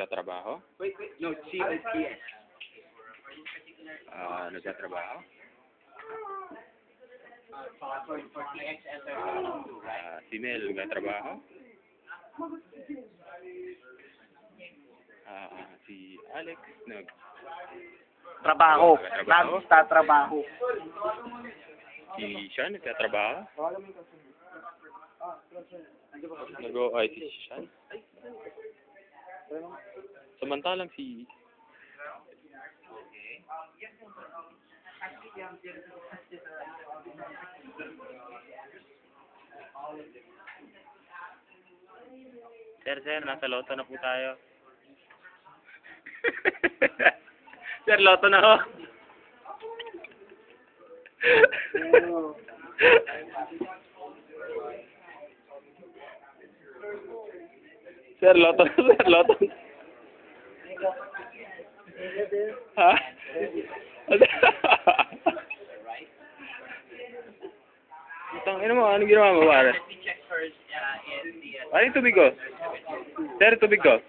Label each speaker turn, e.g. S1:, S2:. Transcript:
S1: nagtatrabaho?
S2: Wait, no, COPS.
S1: Nagtatrabaho?
S2: For TXS,
S1: Si Mel, nagtatrabaho? Si Alex,
S2: Trabaho.
S1: Trabaho?
S2: Nagtatrabaho.
S1: Si Sean, nagtatrabaho? Nag-o-IT si Sean? Samantalang si... Sir, nasa loto na po tayo. Sir, loto na ho. Sir, loto na, sir, loto. Ha? Tangina mo, anong ginawa mo, pare? Ano yung tubig ko? Sir, tubig ko.